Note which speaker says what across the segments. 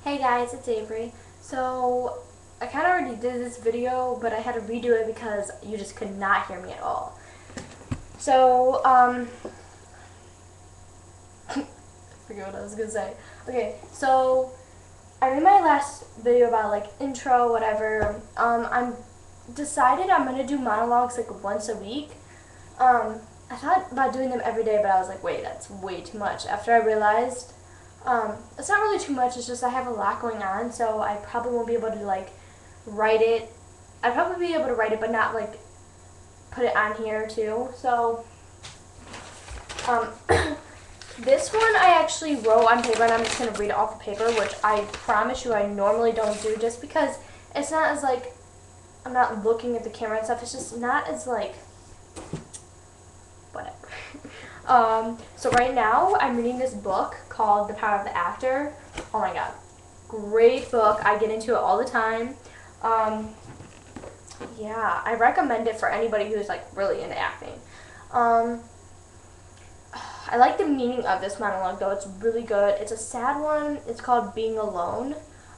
Speaker 1: Hey guys, it's Avery. So, I kind of already did this video, but I had to redo it because you just could not hear me at all. So, I forget what I was gonna say. Okay, so, I made my last video about, like, intro, whatever. I'm decided I'm gonna do monologues, like, once a week. I thought about doing them every day, but I was like, wait, that's way too much. After I realized it's not really too much. It's just I have a lot going on, so I probably won't be able to like write it. I'd probably be able to write it, but not like put it on here too. So um, this one I actually wrote on paper, and I'm just gonna read it off the paper, which I promise you I normally don't do, just because it's not as like I'm not looking at the camera and stuff. It's just not as like whatever. So right now I'm reading this book called The Power of the Actor. Oh my god, great book. I get into it all the time. Yeah, I recommend it for anybody who's like really into acting. I like the meaning of this monologue though. It's really good. It's a sad one. It's called Being Alone.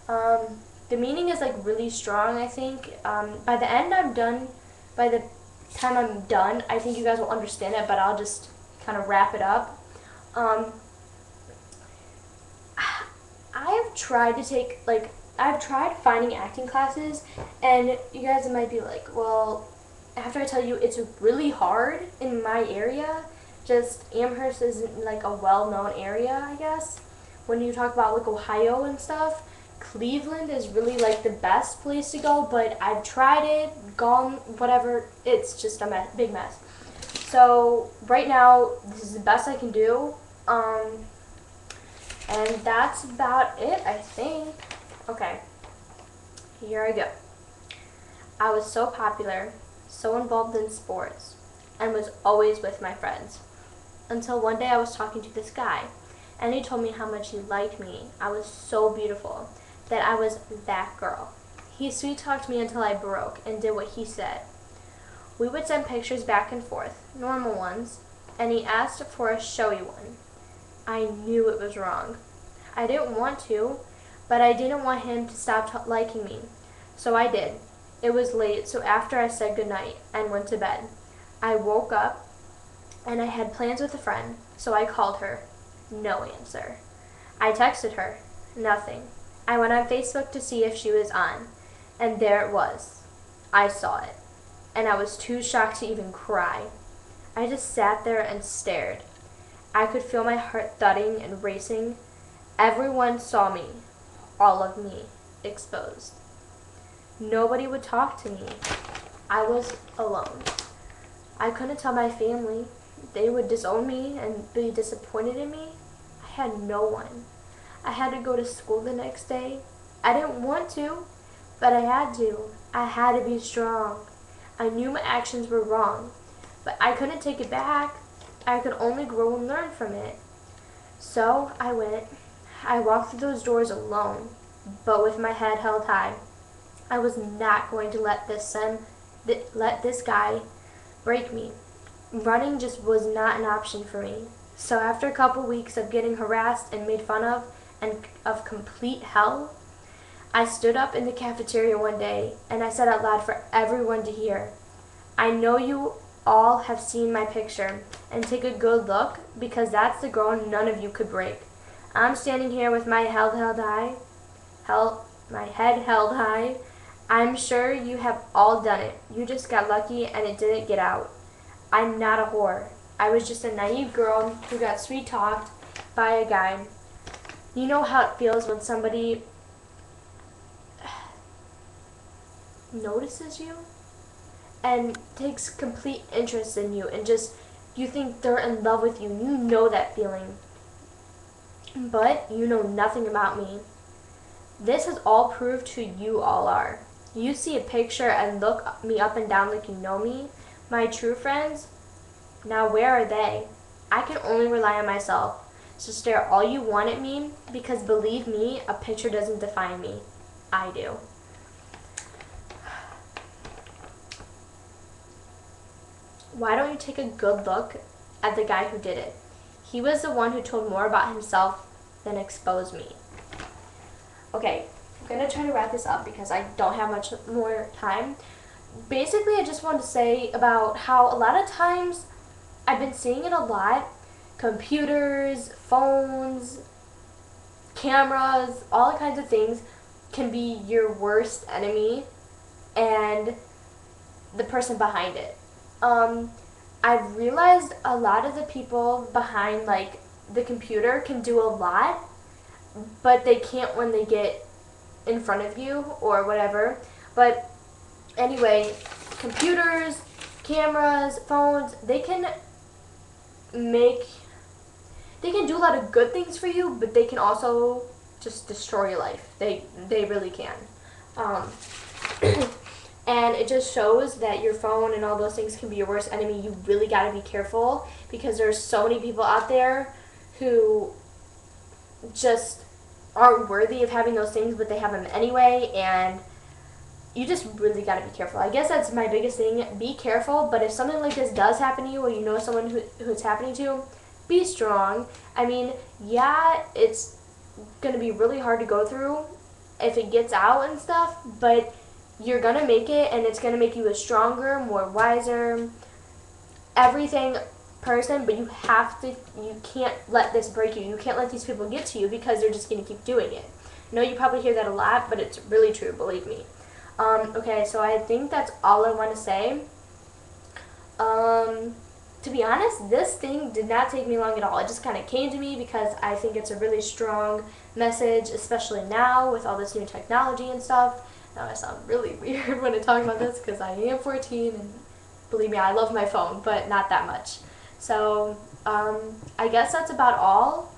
Speaker 1: The meaning is like really strong, I think. By the end I'm done. By the time I'm done, I think you guys will understand it, but I'll just kind of wrap it up. I've tried to take, like, I've tried finding acting classes, and you guys might be like, well, after I tell you it's really hard in my area, just Amherst isn't like a well-known area, I guess. When you talk about like Ohio and stuff, Cleveland is really like the best place to go, but I've tried it, gone, whatever, it's just a big mess. So right now, this is the best I can do, and that's about it, I think. Okay, here I go. I was so popular, so involved in sports, and was always with my friends. Until one day I was talking to this guy, and he told me how much he liked me. I was so beautiful, that I was that girl. He sweet-talked me until I broke and did what he said. We would send pictures back and forth, normal ones, and he asked for a showy one. I knew it was wrong. I didn't want to, but I didn't want him to stop liking me. So I did. It was late, so after I said goodnight and went to bed, I woke up and I had plans with a friend, so I called her. No answer. I texted her. Nothing. I went on Facebook to see if she was on, and there it was. I saw it, and I was too shocked to even cry. I just sat there and stared. I could feel my heart thudding and racing. Everyone saw me, all of me, exposed. Nobody would talk to me. I was alone. I couldn't tell my family. They would disown me and be disappointed in me. I had no one. I had to go to school the next day. I didn't want to, but I had to. I had to be strong. I knew my actions were wrong, but I couldn't take it back. I could only grow and learn from it. So I went. I walked through those doors alone, but with my head held high. I was not going to let this guy break me. Running just was not an option for me. So after a couple weeks of getting harassed and made fun of, and of complete hell, I stood up in the cafeteria one day and I said out loud for everyone to hear, I know you all have seen my picture, and take a good look, because that's the girl none of you could break. I'm standing here with my head held high. I'm sure you have all done it. You just got lucky and it didn't get out. I'm not a whore. I was just a naive girl who got sweet-talked by a guy. You know how it feels when somebody notices you and takes complete interest in you, and just you think they're in love with you. You know that feeling. But you know nothing about me. This is all proved who you all are. You see a picture and look me up and down like you know me. My true friends, now where are they? I can only rely on myself. So stare all you want at me, because believe me, a picture doesn't define me. I do. Why don't you take a good look at the guy who did it? He was the one who told more about himself than exposed me. Okay, I'm gonna try to wrap this up because I don't have much more time. Basically, I just wanted to say about how a lot of times I've been seeing it a lot. Computers, phones, cameras, all kinds of things can be your worst enemy and the person behind it. I've realized a lot of the people behind like the computer can do a lot, but they can't when they get in front of you or whatever. But anyway, computers, cameras, phones, make they can do a lot of good things for you, but they can also just destroy your life. They really can. Um, and it just shows that your phone and all those things can be your worst enemy. You really got to be careful because there's so many people out there who just aren't worthy of having those things, but they have them anyway, and you just really got to be careful. I guess that's my biggest thing. Be careful, but if something like this does happen to you or you know someone who it's happening to, be strong. I mean, yeah, it's going to be really hard to go through if it gets out and stuff, but you're going to make it, and it's going to make you a stronger, more wiser, everything person, but you can't let this break you. You can't let these people get to you because they're just going to keep doing it. I know you probably hear that a lot, but it's really true, believe me. Okay, so I think that's all I want to say. To be honest, this thing did not take me long at all. It just kind of came to me because I think it's a really strong message, especially now with all this new technology and stuff. Now I sound really weird when I talk about this because I am 14 and believe me, I love my phone, but not that much. So I guess that's about all.